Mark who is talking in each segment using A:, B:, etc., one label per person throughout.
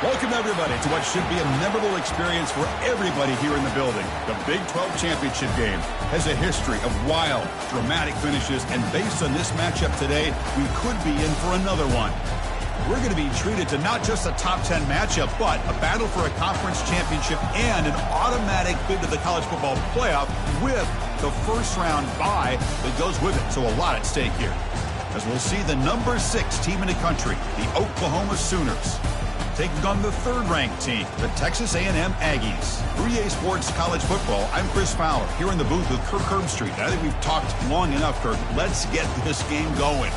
A: Welcome, everybody, to what should be a memorable experience for everybody here in the building. The Big 12 Championship game has a history of wild, dramatic finishes, and based on this matchup today, we could be in for another one. We're going to be treated to not just a top 10 matchup, but a battle for a conference championship and an automatic bid to the college football playoff with the first-round bye that goes with it. So a lot at stake here. As we'll see the number 6 team in the country, the Oklahoma Sooners, taking on the third-ranked team, the Texas A&M Aggies. For EA Sports College Football, I'm Chris Fowler, here in the booth with Kirk Herbstreit. I think we've talked long enough, Kirk. Let's get this game going.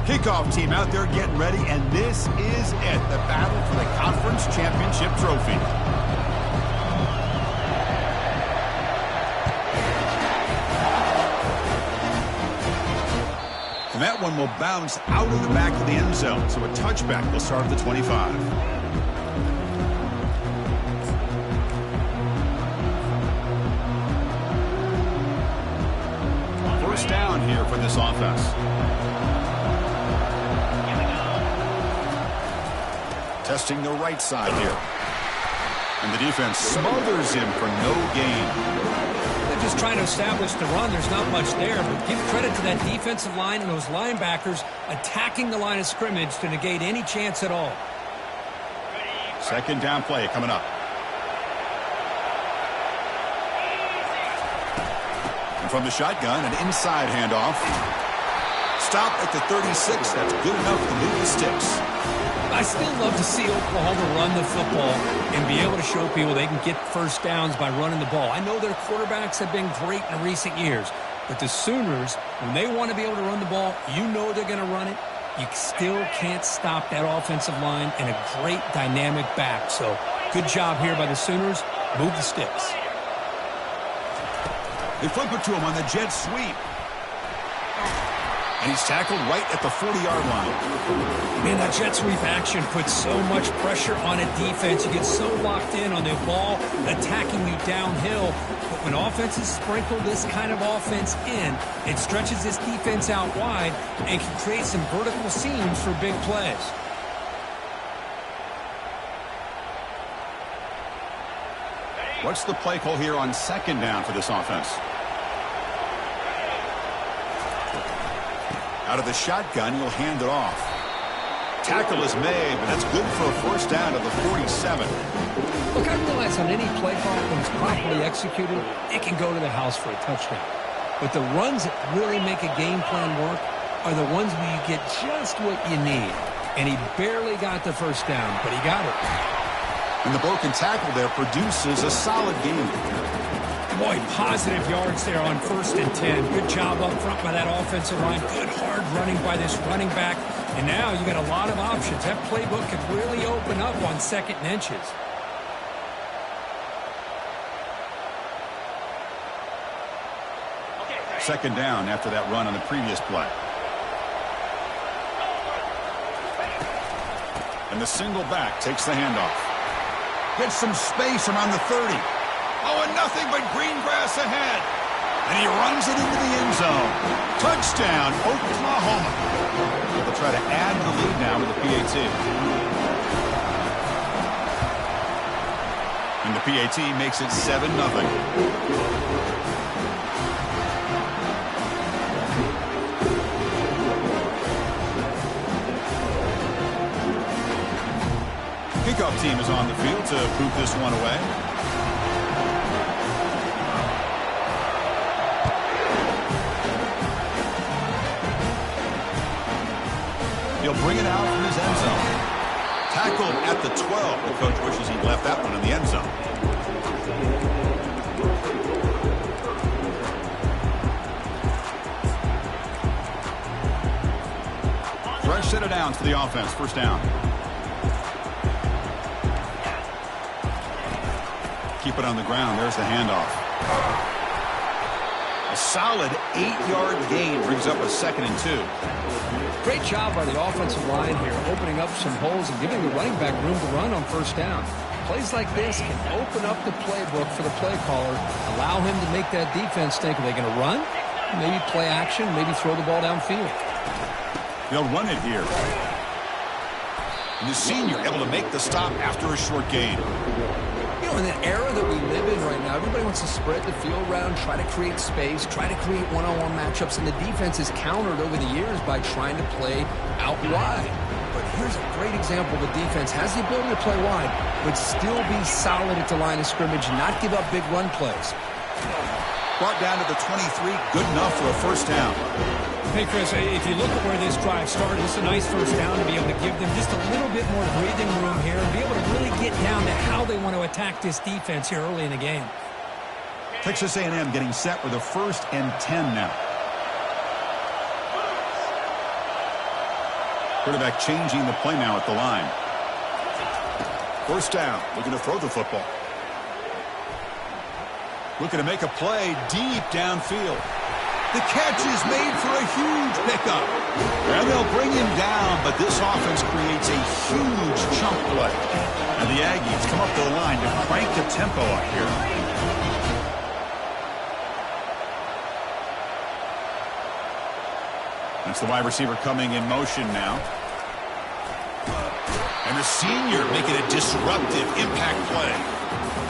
A: Kickoff team out there getting ready, and this is it, the battle for the conference championship trophy. And that one will bounce out of the back of the end zone, so a touchback will start at the 25. First down here for this offense. Testing the right side here. And the defense smothers him for no gain.
B: They're just trying to establish the run. There's not much there, but give credit to that defensive line and those linebackers attacking the line of scrimmage to negate any chance at all.
A: Second down play coming up. And from the shotgun, an inside handoff. Stop at the 36. That's good enough to move the sticks.
B: I still love to see Oklahoma run the football and be able to show people they can get first downs by running the ball. I know their quarterbacks have been great in recent years, but the Sooners, when they want to be able to run the ball, you know they're going to run it. You still can't stop that offensive line and a great dynamic back. So good job here by the Sooners. Move the sticks.
A: They flip it to him on the jet sweep. And he's tackled right at the 40-yard line.
B: Man, that jet sweep action puts so much pressure on a defense. You get so locked in on the ball attacking you downhill. But when offenses sprinkle this kind of offense in, it stretches this defense out wide and can create some vertical seams for big plays.
A: What's the play call here on second down for this offense? Out of the shotgun, he'll hand it off. Tackle is made, but that's good for a first down to the 47.
B: Look, I realize on any play call, when it's properly executed, it can go to the house for a touchdown. But the runs that really make a game plan work are the ones where you get just what you need. And he barely got the first down, but he got it.
A: And the broken tackle there produces a solid game.
B: Boy, positive yards there on 1st and 10. Good job up front by that offensive line. Good hard running by this running back. And now you got a lot of options. That playbook could really open up on 2nd and inches.
A: Second down after that run on the previous play. And the single back takes the handoff. Gets some space around the 30. Oh, and nothing but green grass ahead. And he runs it into the end zone. Touchdown, Oklahoma. They'll try to add the lead now with the PAT. And the PAT makes it 7-0. Kickoff team is on the field to boot this one away. He'll bring it out from his end zone. Tackled at the 12. The coach wishes he'd left that one in the end zone. Fresh set of downs for the offense. First down. Keep it on the ground. There's the handoff. A solid 8-yard gain brings up a 2nd and 2.
B: Great job by the offensive line here, opening up some holes and giving the running back room to run on first down. Plays like this can open up the playbook for the play caller, allow him to make that defense think, are they going to run? Maybe play action, maybe throw the ball downfield.
A: They'll run it here. And the senior able to make the stop after a short gain.
B: You know, in the era that we live in right now, everybody wants to spread the field around, try to create space, try to create one-on-one matchups, and the defense is countered over the years by trying to play out wide. But here's a great example. The defense has the ability to play wide, but still be solid at the line of scrimmage, not give up big run plays.
A: Brought down to the 23, good enough for a first down.
B: Hey, Chris, if you look at where this drive started, it's a nice first down to be able to give them just a little bit more breathing room here and be able to really get down to how they want to attack this defense here early in the game.
A: Texas A&M getting set with a 1st and 10 now. Quarterback changing the play now at the line. First down, looking to throw the football. Looking to make a play deep downfield. The catch is made for a huge pickup. And they'll bring him down, but this offense creates a huge chunk play. And the Aggies come up to the line to crank the tempo up here. That's the wide receiver coming in motion now. And the senior making a disruptive impact play.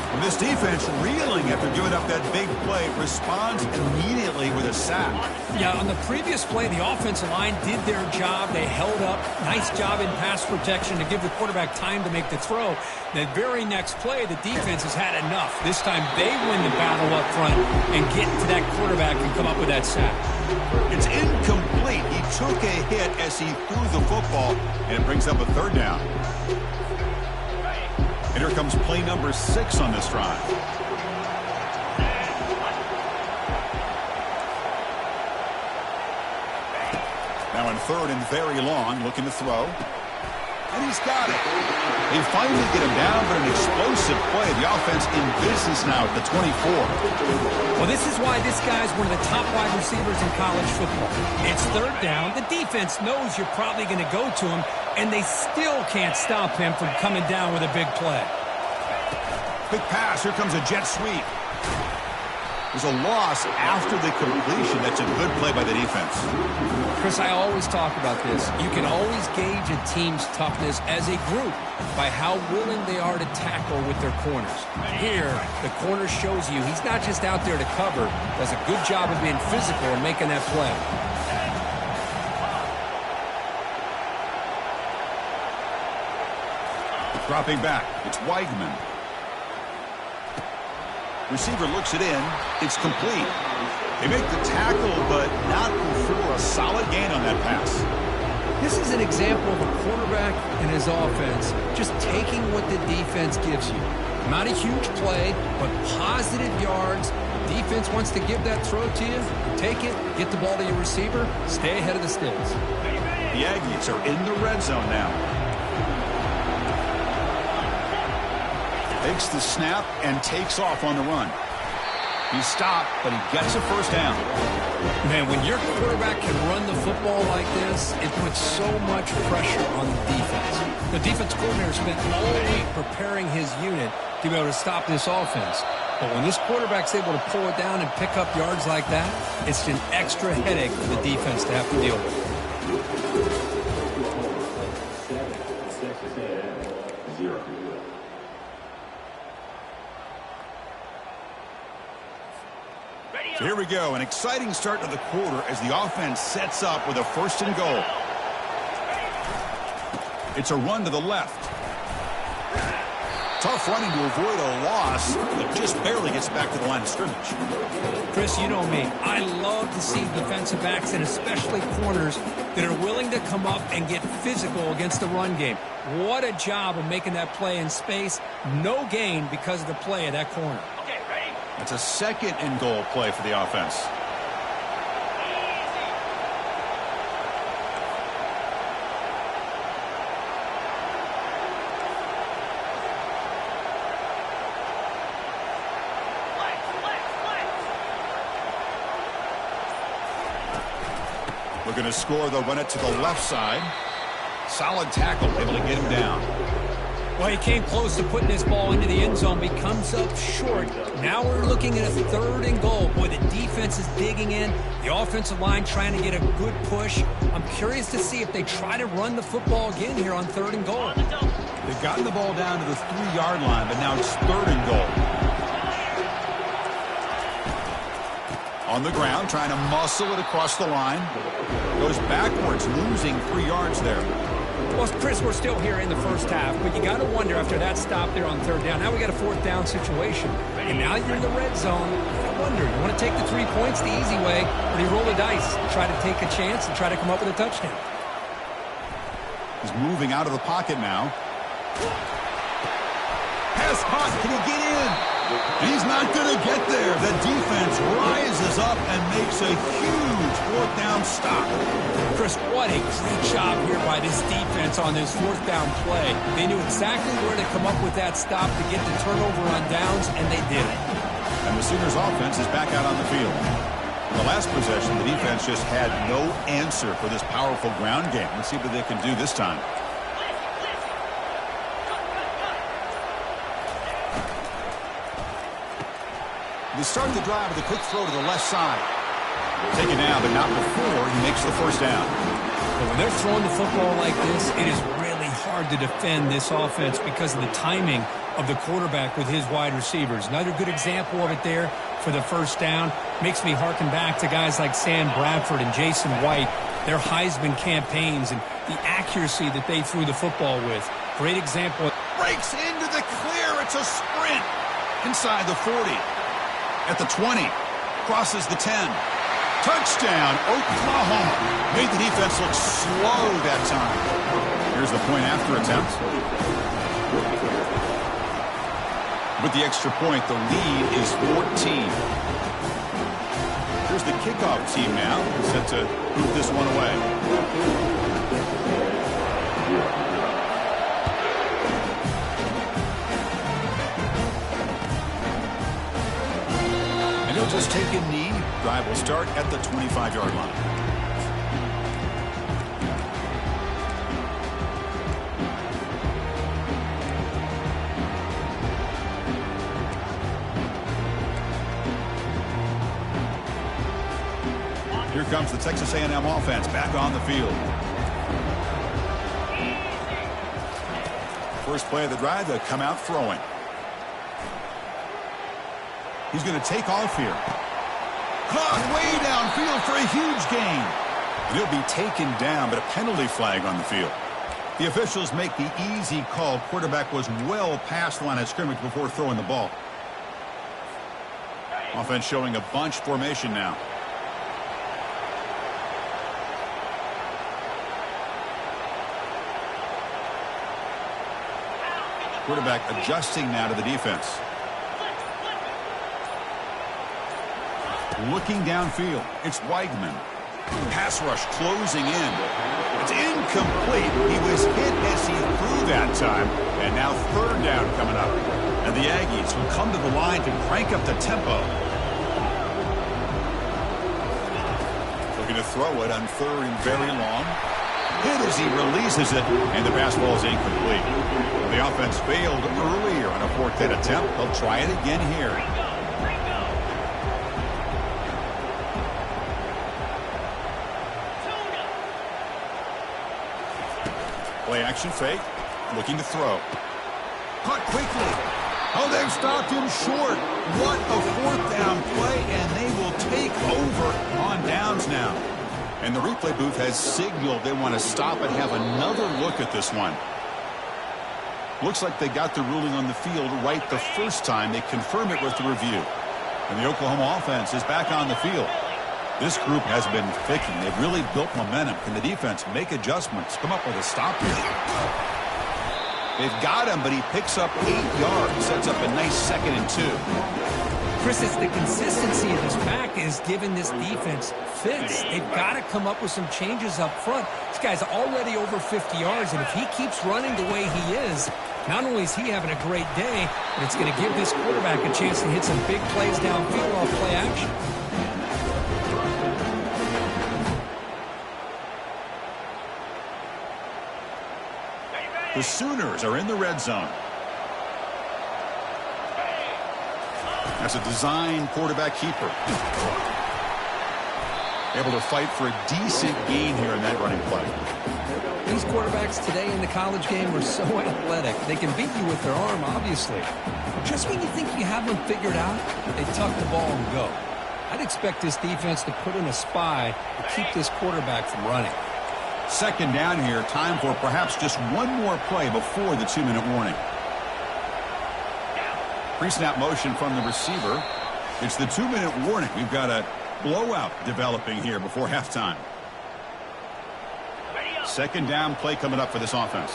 A: And this defense reeling after giving up that big play, responds immediately with a sack.
B: Yeah, on the previous play, the offensive line did their job. They held up. Nice job in pass protection to give the quarterback time to make the throw. That very next play, the defense has had enough. This time they win the battle up front and get to that quarterback and come up with that sack.
A: It's incomplete. He took a hit as he threw the football, and it brings up a 3rd down. And here comes play number 6 on this drive. Now in 3rd and very long, looking to throw. And he's got it. They finally get him down, but an explosive play. The offense in business now at the 24.
B: Well, this is why this guy's one of the top wide receivers in college football. It's 3rd down. The defense knows you're probably going to go to him, and they still can't stop him from coming down with a big play.
A: Quick pass. Here comes a jet sweep. There's a loss after the completion. That's a good play by the defense.
B: Chris, I always talk about this. You can always gauge a team's toughness as a group by how willing they are to tackle with their corners. Here, the corner shows you he's not just out there to cover. Does a good job of being physical and making that play.
A: Dropping back. It's Weigman. Receiver looks it in. It's complete. They make the tackle, but not before a solid gain on that pass.
B: This is an example of a quarterback and his offense just taking what the defense gives you. Not a huge play, but positive yards. The defense wants to give that throw to you. Take it, get the ball to your receiver, stay ahead of the sticks.
A: The Aggies are in the red zone now. Takes the snap and takes off on the run. He stopped, but he gets a first down.
B: Man, when your quarterback can run the football like this, it puts so much pressure on the defense. The defense coordinator spent all week preparing his unit to be able to stop this offense. But when this quarterback's able to pull it down and pick up yards like that, it's an extra headache for the defense to have to deal with.
A: So here we go, an exciting start to the quarter as the offense sets up with a 1st and goal. It's a run to the left. Tough running to avoid a loss, but just barely gets back to the line of scrimmage.
B: Chris, you know me. I love to see defensive backs and especially corners that are willing to come up and get physical against the run game. What a job of making that play in space. No gain because of the play of that corner.
A: That's a 2nd and goal play for the offense. Looking to score, they'll run it to the left side. Solid tackle, able to get him down.
B: Well, he came close to putting this ball into the end zone, but he comes up short. Now we're looking at a 3rd and goal. Boy, the defense is digging in. The offensive line trying to get a good push. I'm curious to see if they try to run the football again here on 3rd and goal.
A: They've gotten the ball down to the 3-yard line, but now it's 3rd and goal. On the ground, trying to muscle it across the line. Goes backwards, losing 3 yards there.
B: Well, Chris, we're still here in the first half, but you got to wonder after that stop there on 3rd down. Now we got a 4th down situation, and now you're in the red zone. I wonder, you want to take the 3 points the easy way, or do you roll the dice, try to take a chance, and try to come up with a touchdown?
A: He's moving out of the pocket now. Pass hot, can he get in? He's not going to get there. The defense rises up and makes a huge 4th down stop.
B: Chris, what a great job here by this defense on this 4th down play. They knew exactly where to come up with that stop to get the turnover on downs, and they did it.
A: And the Sooners offense is back out on the field. In the last possession, the defense just had no answer for this powerful ground game. Let's see what they can do this time. They start the drive with a quick throw to the left side. Taken down, but not before he makes the 1st down.
B: But when they're throwing the football like this, it is really hard to defend this offense because of the timing of the quarterback with his wide receivers. Another good example of it there for the 1st down. Makes me harken back to guys like Sam Bradford and Jason White, their Heisman campaigns and the accuracy that they threw the football with. Great example.
A: Breaks into the clear. It's a sprint. Inside the 40. At the 20. Crosses the 10. Touchdown, Oklahoma. Made the defense look slow that time. Here's the point after attempt. With the extra point, the lead is 14. Here's the kickoff team now, set to move this one away. And he'll just take a knee. Drive will start at the 25-yard line. Here comes the Texas A&M offense back on the field. First play of the drive, they'll come out throwing. He's going to take off here. Caught way downfield for a huge gain. And he'll be taken down, but a penalty flag on the field. The officials make the easy call. Quarterback was well past the line of scrimmage before throwing the ball. Offense showing a bunch formation now. Quarterback adjusting now to the defense. Looking downfield, it's Weigman. Pass rush closing in. It's incomplete. He was hit as he threw that time. And now third down coming up. And the Aggies will come to the line to crank up the tempo. Looking to throw it on third and very long. Hit as he releases it, and the pass ball is incomplete. The offense failed earlier on a fourth down attempt. They'll try it again here. Play action fake, looking to throw. Caught quickly. Oh, they've stopped him short. What a fourth down play, and they will take over on downs now. And the replay booth has signaled they want to stop and have another look at this one. Looks like they got the ruling on the field right the first time. They confirm it with the review. And the Oklahoma offense is back on the field. This group has been ticking. They've really built momentum. Can the defense make adjustments? Come up with a stop here. They've got him, but he picks up 8 yards. Sets up a nice 2nd and 2.
B: Chris, it's the consistency of this back is giving this defense fits. They've got to come up with some changes up front. This guy's already over 50 yards, and if he keeps running the way he is, not only is he having a great day, but it's going to give this quarterback a chance to hit some big plays downfield off play action.
A: The Sooners are in the red zone. That's a design quarterback keeper. Able to fight for a decent gain here in that running play.
B: These quarterbacks today in the college game are so athletic. They can beat you with their arm, obviously. Just when you think you have them figured out, they tuck the ball and go. I'd expect this defense to put in a spy to keep this quarterback from running.
A: Second down here. Time for perhaps just one more play before the 2-minute warning. Pre-snap motion from the receiver. It's the 2-minute warning. We've got a blowout developing here before halftime. Second down play coming up for this offense.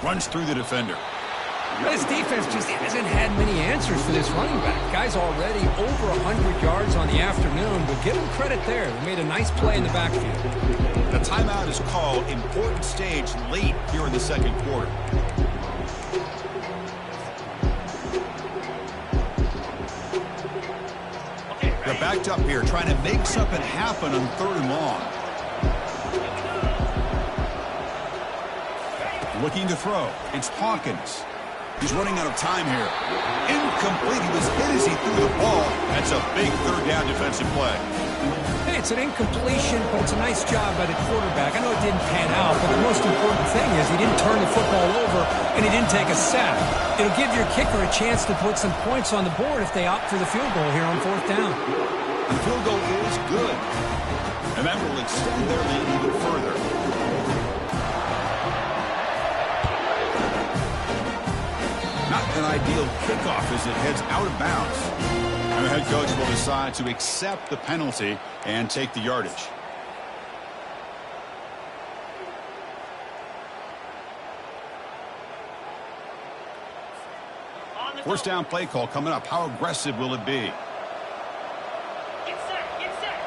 A: Runs through the defender.
B: This defense just hasn't had many answers for this running back. Guy's already over 100 yards on the afternoon, but give him credit there. They made a nice play in the backfield.
A: The timeout is called. Important stage late here in the second quarter. They're backed up here, trying to make something happen on 3rd and long. Looking to throw. It's Hawkins. He's running out of time here. Incomplete. He was hit as he threw the ball. That's a big 3rd down defensive play.
B: Hey, it's an incompletion, but it's a nice job by the quarterback. I know it didn't pan out, but the most important thing is he didn't turn the football over and he didn't take a sack. It'll give your kicker a chance to put some points on the board if they opt for the field goal here on 4th down.
A: The field goal is good, and that will extend their lead even further. Not an ideal kickoff as it heads out of bounds. And the head coach will decide to accept the penalty and take the yardage. First down play call coming up. How aggressive will it be?
C: Get set, get set.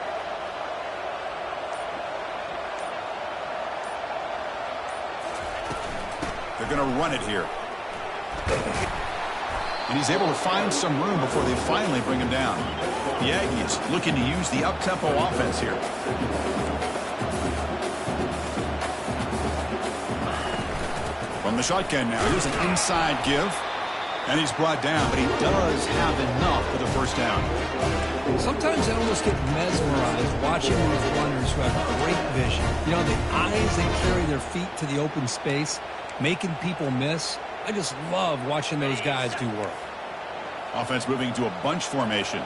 A: They're going to run it here. And he's able to find some room before they finally bring him down. The Aggies looking to use the up-tempo offense here. From the shotgun now, here's an inside give. And he's brought down, but he does have enough for the first down.
B: Sometimes I almost get mesmerized watching these runners who have great vision. You know, the eyes that carry their feet to the open space, making people miss. I just love watching those guys do work.
A: Offense moving to a bunch formation.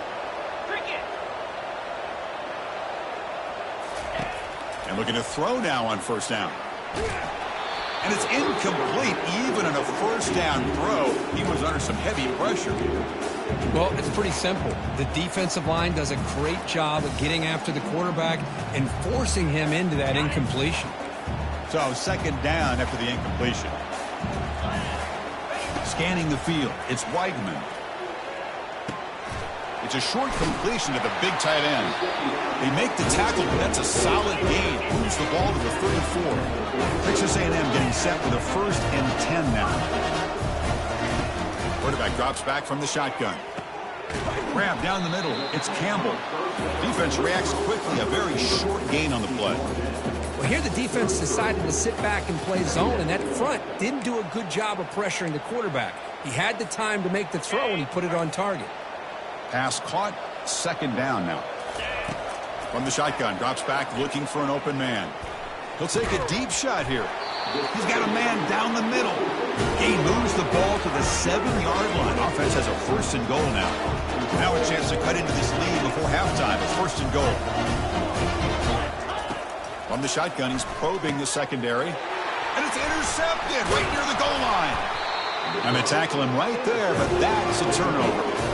A: And looking to throw now on first down. And it's incomplete. Even on a first down throw, he was under some heavy pressure.
B: Well, it's pretty simple. The defensive line does a great job of getting after the quarterback and forcing him into that incompletion.
A: So second down after the incompletion. Scanning the field, it's Weigman. It's a short completion to the big tight end. They make the tackle, but that's a solid gain. Moves the ball to the 34. Texas A&M getting set with a 1st and 10 now. Quarterback drops back from the shotgun. Grab down the middle. It's Campbell. Defense reacts quickly. A very short gain on the play.
B: Well, here the defense decided to sit back and play zone, and that front didn't do a good job of pressuring the quarterback. He had the time to make the throw, and he put it on target.
A: Pass caught. Second down now. From the shotgun, drops back looking for an open man. He'll take a deep shot here. He's got a man down the middle. He moves the ball to the 7-yard line. Offense has a 1st and goal now. Now a chance to cut into this lead before halftime. It's 1st and goal. From the shotgun, he's probing the secondary. And it's intercepted right near the goal line. And they tackle him right there, but that's a turnover.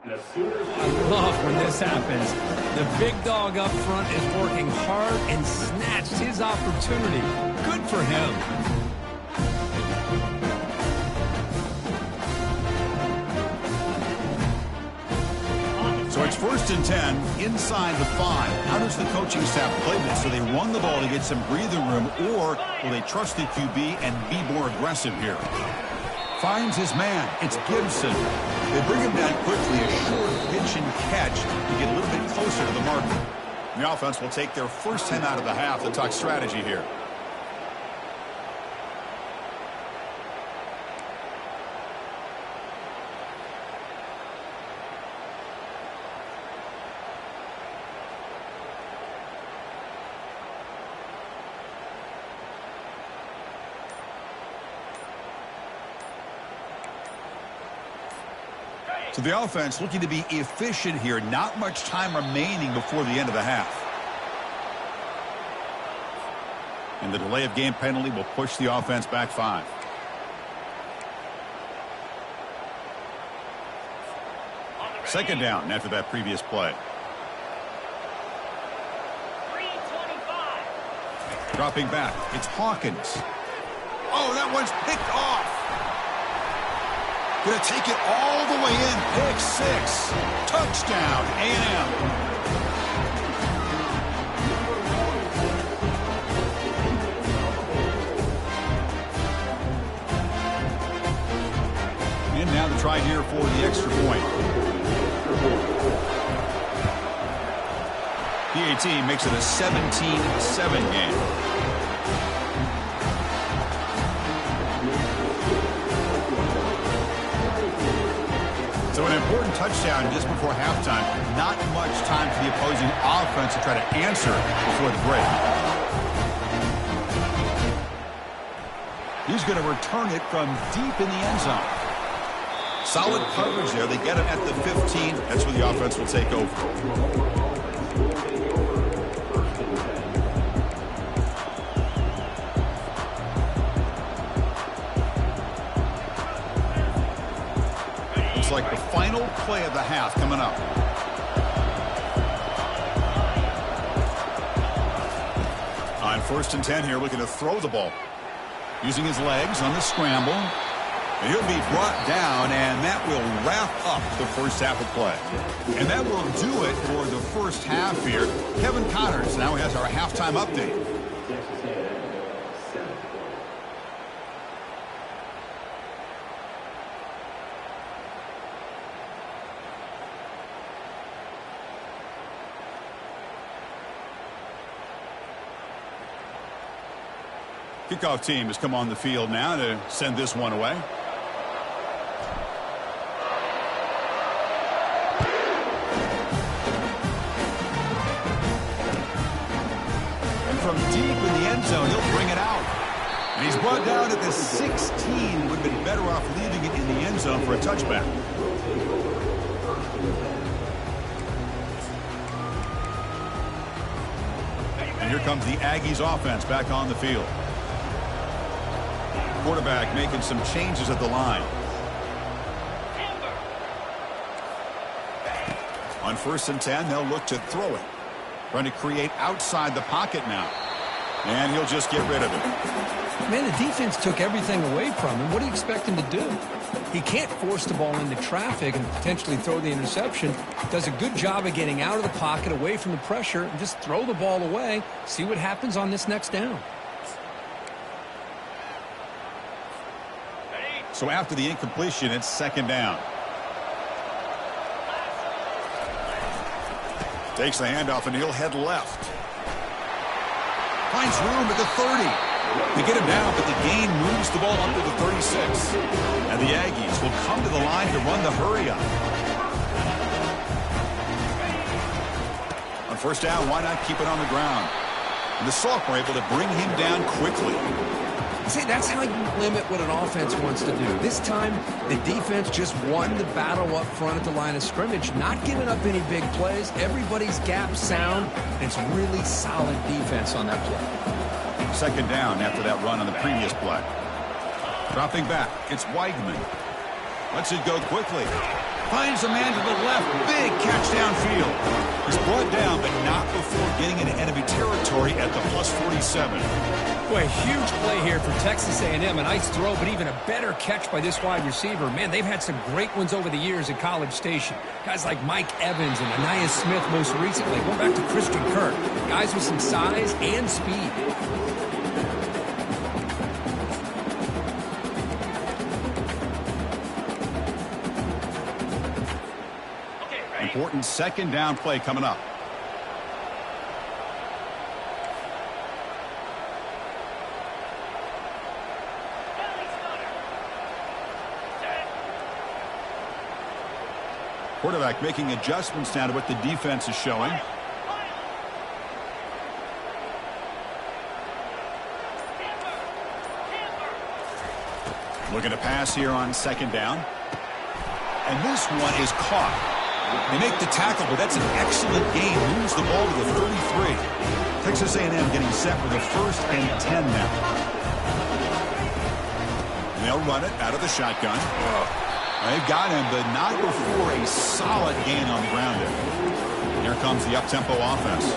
B: I love when this happens. The big dog up front is working hard and snatched his opportunity. Good for him.
A: So it's 1st and 10 inside the 5. How does the coaching staff play this? Do they run the ball to get some breathing room, or will they trust the QB and be more aggressive here? Finds his man. It's Gibson. They bring him down quickly, a short pitch and catch to get a little bit closer to the marker. The offense will take their first 10 out of the half to talk strategy here. So the offense looking to be efficient here. Not much time remaining before the end of the half. And the delay of game penalty will push the offense back 5. Second down after that previous play.
C: 3:25.
A: Dropping back. It's Hawkins. Oh, that one's picked off. Going to take it all the way in. Pick 6. Touchdown, A&M. And now the try here for the extra point. PAT makes it a 17-7 game. So an important touchdown just before halftime. Not much time for the opposing offense to try to answer before the break. He's going to return it from deep in the end zone. Solid coverage there. They get him at the 15. That's where the offense will take over. Like the final play of the half coming up. On 1st and 10 here, looking to throw the ball. Using his legs on the scramble. And he'll be brought down, and that will wrap up the first half of play. And that will do it for the first half here. Kevin Connors now has our halftime update. Kickoff team has come on the field now to send this one away. And from deep in the end zone, he'll bring it out. And he's brought down at the 16. Would have been better off leaving it in the end zone for a touchback. And here comes the Aggies offense back on the field. Quarterback making some changes at the line. On 1st and 10, they'll look to throw it. Trying to create outside the pocket now. And he'll just get rid of it.
B: Man, the defense took everything away from him. What do you expect him to do? He can't force the ball into traffic and potentially throw the interception. Does a good job of getting out of the pocket, away from the pressure, and just throw the ball away. See what happens on this next down.
A: So after the incompletion, it's 2nd down. Takes the handoff, and he'll head left. Finds room at the 30. They get him down, but the gain moves the ball up to the 36. And the Aggies will come to the line to run the hurry up. On 1st down, why not keep it on the ground? And the Sophomore able to bring him down quickly.
B: See, that's how you limit what an offense wants to do. This time, the defense just won the battle up front at the line of scrimmage, not giving up any big plays. Everybody's gap sound, and it's really solid defense on that play.
A: 2nd down after that run on the previous play. Dropping back, it's Weigman. Lets it go quickly. Finds a man to the left. Big catch downfield. He's brought down, but not before getting into enemy territory at the plus 47.
B: Boy, a huge play here for Texas A&M. A nice throw, but even a better catch by this wide receiver. Man, they've had some great ones over the years at College Station. Guys like Mike Evans and Anaya Smith most recently. Going back to Christian Kirk. Guys with some size and speed.
A: Important second down play coming up. Quarterback making adjustments now to what the defense is showing. Looking to pass here on second down. And this one is caught. They make the tackle, but that's an excellent gain. Moves the ball to the 33. Texas A&M getting set with a 1st and 10 now. And they'll run it out of the shotgun. They've got him, but not before a solid gain on the ground there. Here comes the up-tempo offense.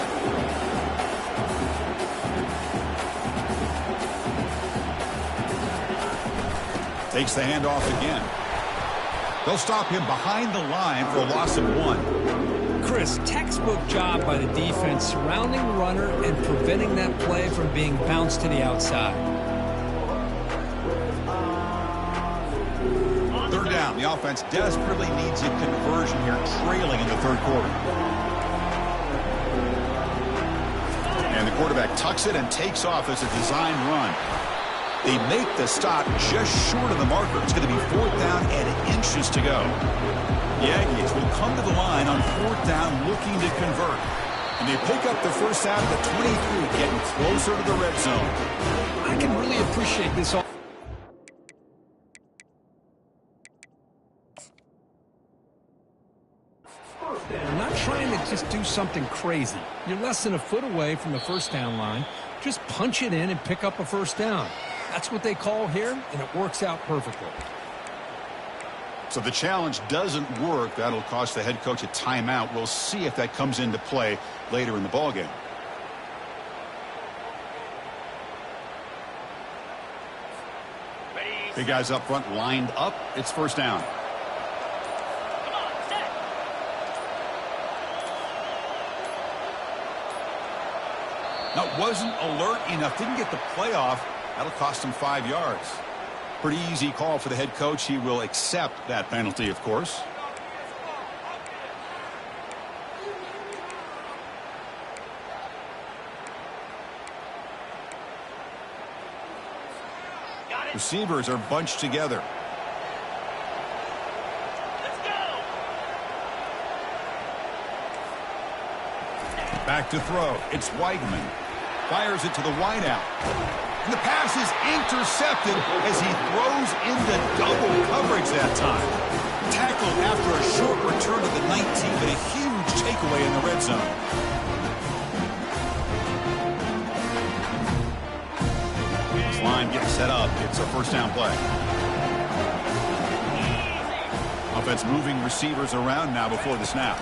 A: Takes the handoff again. They'll stop him behind the line for a loss of 1.
B: Chris, textbook job by the defense surrounding the runner and preventing that play from being bounced to the outside.
A: 3rd down. The offense desperately needs a conversion here, trailing in the 3rd quarter. And the quarterback tucks it and takes off as a design run. They make the stop just short of the marker. It's going to be 4th down and inches to go. The Aggies will come to the line on 4th down looking to convert. And they pick up the first down at the 23, getting closer to the red zone.
B: I can really appreciate this. I'm not trying to just do something crazy. You're less than a foot away from the first down line. Just punch it in and pick up a first down. That's what they call here, and it works out perfectly.
A: So the challenge doesn't work. That'll cost the head coach a timeout. We'll see if that comes into play later in the ballgame. Big guys up front lined up. It's first down. Now, wasn't alert enough. Didn't get the play off. That'll cost him 5 yards. Pretty easy call for the head coach. He will accept that penalty, of course. Receivers are bunched together.
C: Let's go.
A: Back to throw. It's Weigman. Fires it to the wideout. And the pass is intercepted as he throws into double coverage that time. Tackled after a short return to the 19, but a huge takeaway in the red zone. This line gets set up. It's a first down play. Offense moving receivers around now before the snap.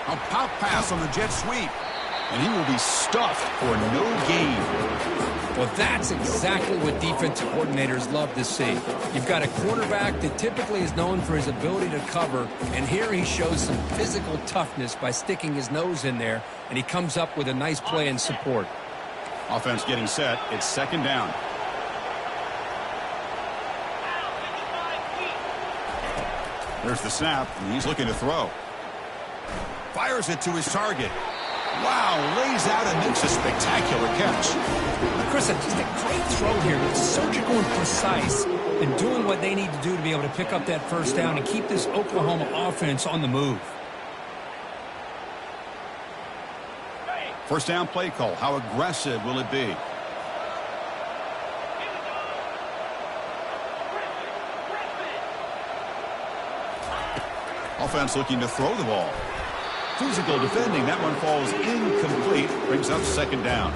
A: A pop pass on the jet sweep. And he will be stuffed for no gain.
B: Well, that's exactly what defensive coordinators love to see. You've got a quarterback that typically is known for his ability to cover, and here he shows some physical toughness by sticking his nose in there, and he comes up with a nice play in support.
A: Offense getting set. It's second down. There's the snap, and he's looking to throw. Fires it to his target. Wow, lays out and makes a spectacular catch.
B: Chris, just a great throw here. It's surgical and precise and doing what they need to do to be able to pick up that first down and keep this Oklahoma offense on the move.
A: First down play call. How aggressive will it be? Offense looking to throw the ball. Physical defending. That one falls incomplete. Brings up second down.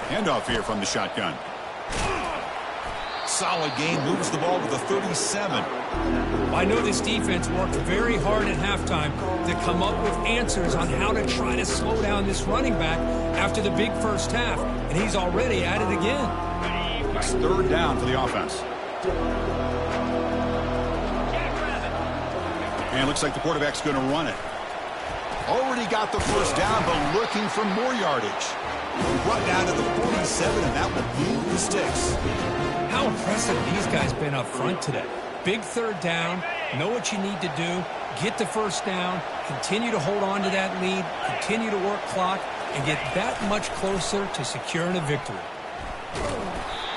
A: Handoff here from the shotgun. Solid gain, moves the ball to the 37.
B: I know this defense worked very hard at halftime to come up with answers on how to try to slow down this running back after the big first half, and he's already at it again.
A: It's third down for the offense. And it looks like the quarterback's going to run it. Already got the first down, but looking for more yardage. Brought down to the 47, and that will move the sticks.
B: How impressive these guys been up front today. Big third down, know what you need to do, get the first down, continue to hold on to that lead, continue to work clock, and get that much closer to securing a victory.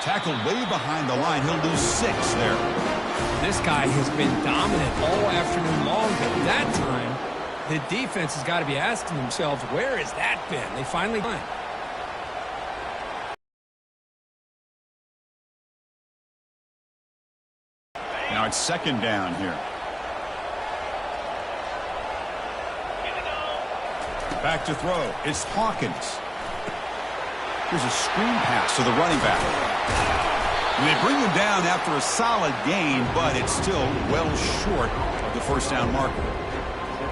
A: Tackled way behind the line. He'll lose 6 there.
B: This guy has been dominant all afternoon long, but that time, the defense has got to be asking themselves, where has that been? They finally won.
A: Now it's second down here. Back to throw. It's Hawkins. Here's a screen pass to the running back. And they bring him down after a solid gain, but it's still well short of the first down marker.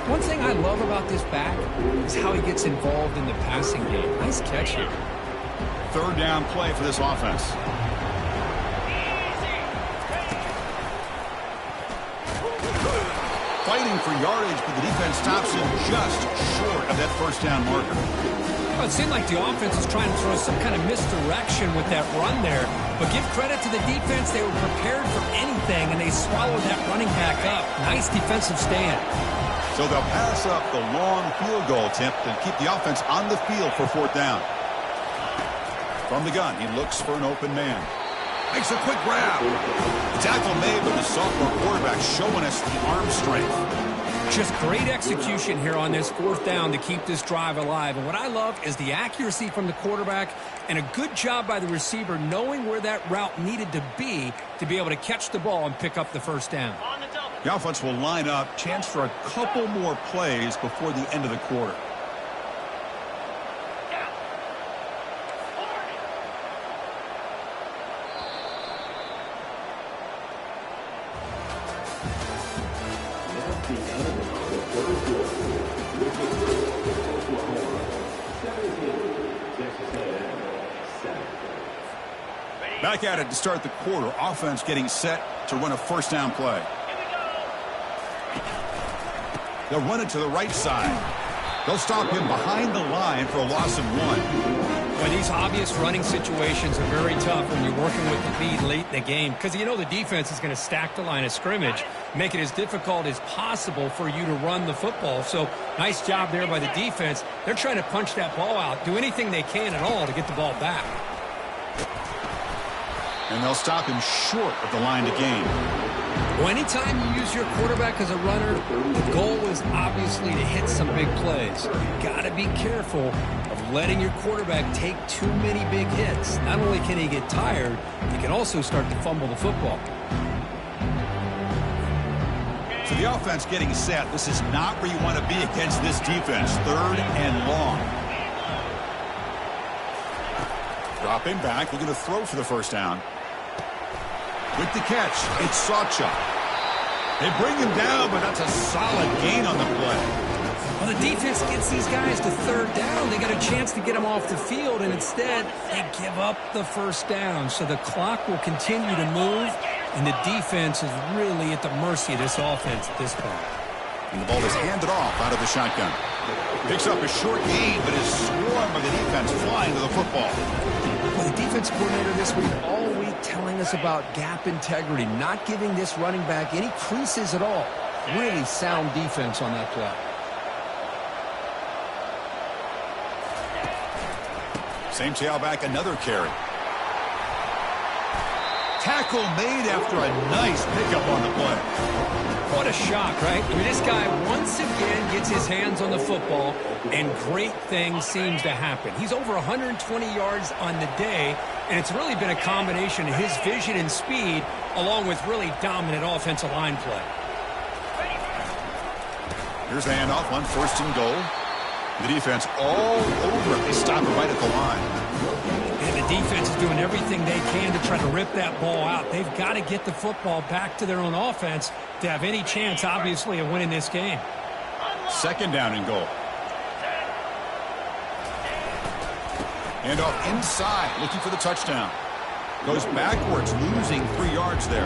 B: One thing I love about this back is how he gets involved in the passing game. Nice catch here.
A: Third down play for this offense. Fighting for yardage, but the defense stops him just short of that first down marker.
B: Well, it seemed like the offense was trying to throw some kind of misdirection with that run there. But give credit to the defense. They were prepared for anything, and they swallowed that running back up. Nice defensive stand.
A: So they'll pass up the long field goal attempt and keep the offense on the field for fourth down. From the gun, he looks for an open man. Makes a quick grab. The tackle made, but the sophomore quarterback showing us the arm strength.
B: Just great execution here on this fourth down to keep this drive alive. And what I love is the accuracy from the quarterback and a good job by the receiver knowing where that route needed to be able to catch the ball and pick up the first down.
A: The offense will line up. Chance for a couple more plays before the end of the quarter. Back at it to start the quarter. Offense getting set to run a first down play. They'll run it to the right side. They'll stop him behind the line for a loss of 1.
B: Well, these obvious running situations are very tough when you're working with the lead late in the game because you know the defense is going to stack the line of scrimmage, make it as difficult as possible for you to run the football. So nice job there by the defense. They're trying to punch that ball out, do anything they can at all to get the ball back.
A: And they'll stop him short of the line to gain.
B: Well, anytime you use your quarterback as a runner, the goal is obviously to hit some big plays. You've got to be careful of letting your quarterback take too many big hits. Not only can he get tired, he can also start to fumble the football.
A: So the offense getting set. This is not where you want to be against this defense. Third and long. Dropping back, looking to throw for the first down. With the catch, it's Sawchuk. They bring him down, but that's a solid gain on the play.
B: Well, the defense gets these guys to third down. They got a chance to get them off the field, and instead they give up the first down. So the clock will continue to move, and the defense is really at the mercy of this offense at this point.
A: And the ball is handed off out of the shotgun. Picks up a short gain, but is swarmed by the defense flying to the football.
B: Well, the defense coordinator this week all week telling us about gap integrity, not giving this running back any creases at all. Really sound defense on that play.
A: Same tailback, another carry. Tackle made after a nice pickup on the play.
B: What a shock, right? I mean, this guy once again gets his hands on the football, and great things seems to happen. He's over 120 yards on the day, and it's really been a combination of his vision and speed, along with really dominant offensive line play.
A: Here's the handoff on first and goal. The defense all over it. They stop it right at the line.
B: And defense is doing everything they can to try to rip that ball out. They've got to get the football back to their own offense to have any chance, obviously, of winning this game.
A: Second down and goal. And off inside, looking for the touchdown. Goes backwards, losing 3 yards there.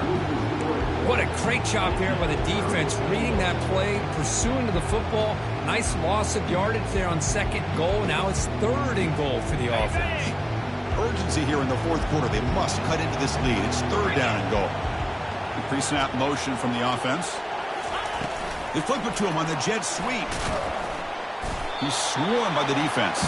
B: What a great job there by the defense, reading that play, pursuing to the football. Nice loss of yardage there on second goal. Now it's third and goal for the offense.
A: Urgency here in the fourth quarter. They must cut into this lead. It's third down and goal. The pre-snap motion from the offense. They flip it to him on the jet sweep. He's swarmed by the defense.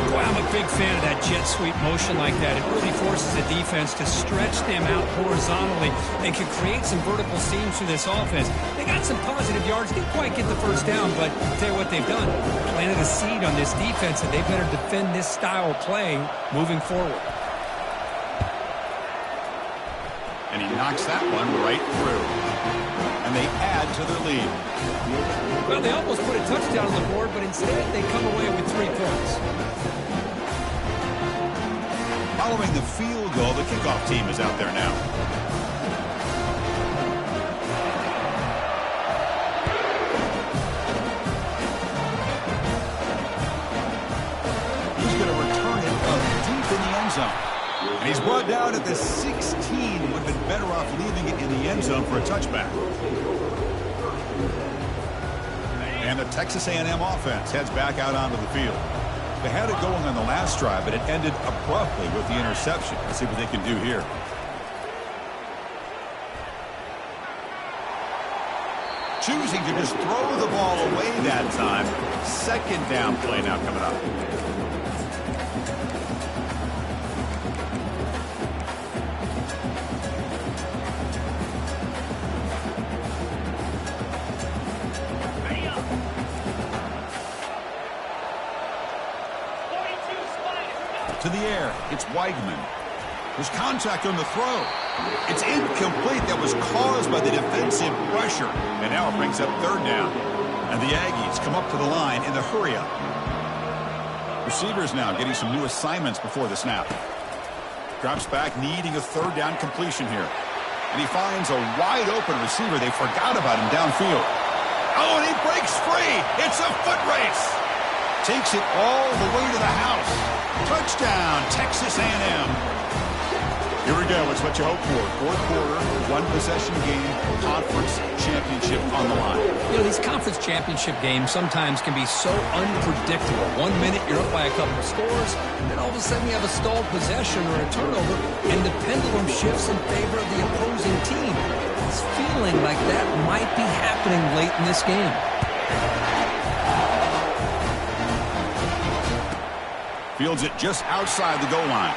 B: Boy, I'm a big fan of that jet sweep motion like that. It really forces the defense to stretch them out horizontally and can create some vertical seams through this offense. They got some positive yards. Didn't quite get the first down, but I'll tell you what they've done. Planted a seed on this defense, and they better defend this style of play moving forward.
A: And he knocks that one right through. And they add to their lead.
B: Well, they almost put a touchdown on the board, but instead they come away with 3 points.
A: Following the field goal, the kickoff team is out there now. He's going to return it up deep in the end zone. And he's brought down at the 16. Would have been better off leaving it in the end zone for a touchback. And the Texas A&M offense heads back out onto the field. They had it going on the last drive, but it ended abruptly with the interception. Let's see what they can do here. Choosing to just throw the ball away that time. Second down play now coming up. To the air, it's Weigman. There's contact on the throw. It's incomplete. That was caused by the defensive pressure. And now it brings up third down. And the Aggies come up to the line in the hurry-up. Receivers now getting some new assignments before the snap. Drops back, needing a third down completion here. And he finds a wide-open receiver. They forgot about him downfield. Oh, and he breaks free. It's a foot race. Takes it all the way to the house. Touchdown, Texas A&M. Here we go. It's what you hope for. Fourth quarter, one-possession game, conference championship on the line.
B: You know, these conference championship games sometimes can be so unpredictable. 1 minute you're up by a couple of scores, and then all of a sudden you have a stalled possession or a turnover, and the pendulum shifts in favor of the opposing team. It's feeling like that might be happening late in this game.
A: Fields it just outside the goal line.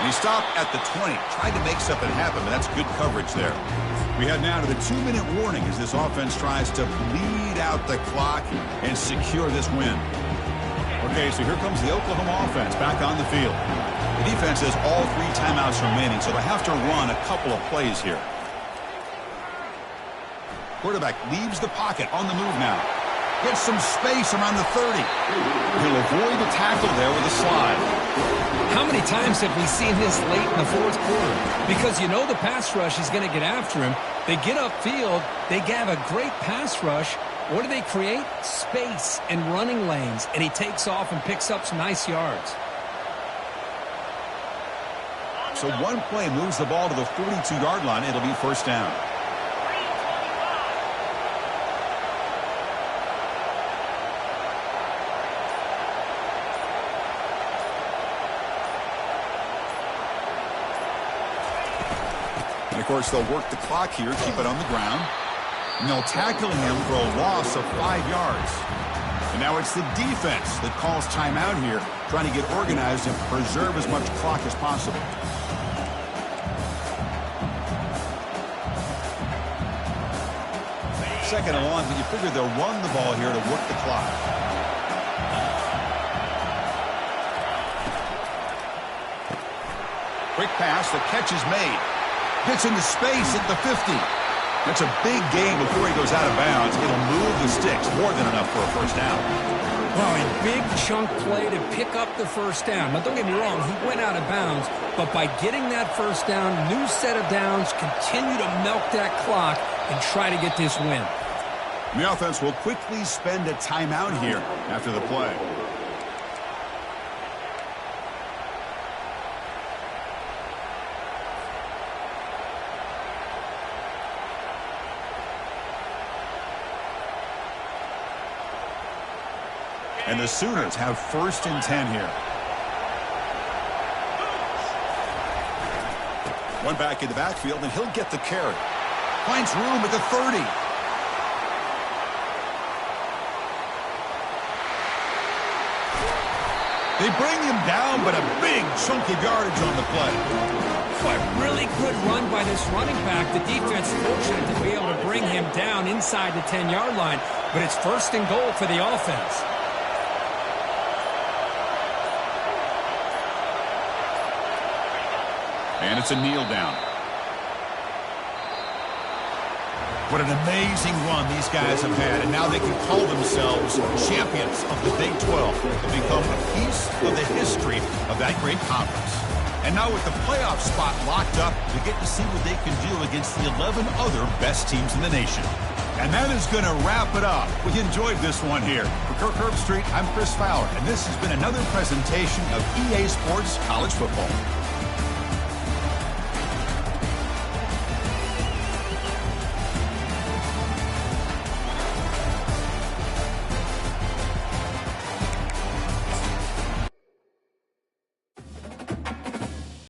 A: And he stopped at the 20. Tried to make something happen, but that's good coverage there. We head now to the 2-minute warning as this offense tries to bleed out the clock and secure this win. Okay, so here comes the Oklahoma offense back on the field. The defense has all 3 timeouts remaining, so they have to run a couple of plays here. Quarterback leaves the pocket on the move now. Gets some space around the 30. He'll avoid the tackle there with a slide.
B: How many times have we seen this late in the fourth quarter? Because you know the pass rush is going to get after him. They get upfield. They have a great pass rush. What do they create? Space and running lanes. And he takes off and picks up some nice yards.
A: So one play moves the ball to the 42-yard line. It'll be first down. And, of course, they'll work the clock here, keep it on the ground. And they'll tackle him for a loss of 5 yards. And now it's the defense that calls timeout here, trying to get organized and preserve as much clock as possible. Second and long, but you figure they'll run the ball here to work the clock. Quick pass, the catch is made. Gets into space at the 50. That's a big gain before he goes out of bounds. It'll move the sticks, more than enough for a first down.
B: Well, a big chunk play to pick up the first down. Now, don't get me wrong, he went out of bounds, but by getting that first down, new set of downs, continue to milk that clock and try to get this win.
A: The offense will quickly spend a timeout here after the play. And the Sooners have 1st and 10 here. One back in the backfield, and he'll get the carry. Finds room at the 30. They bring him down, but a big chunk of yardage on the play.
B: A really good run by this running back. The defense fortunate to be able to bring him down inside the 10-yard line, but it's 1st and goal for the offense.
A: And it's a kneel down. What an amazing run these guys have had, and now they can call themselves champions of the Big 12 and become a piece of the history of that great conference. And now with the playoff spot locked up, we get to see what they can do against the 11 other best teams in the nation. And that is going to wrap it up. We enjoyed this one here. For Kirk Herbstreit, I'm Chris Fowler, and this has been another presentation of EA Sports College Football.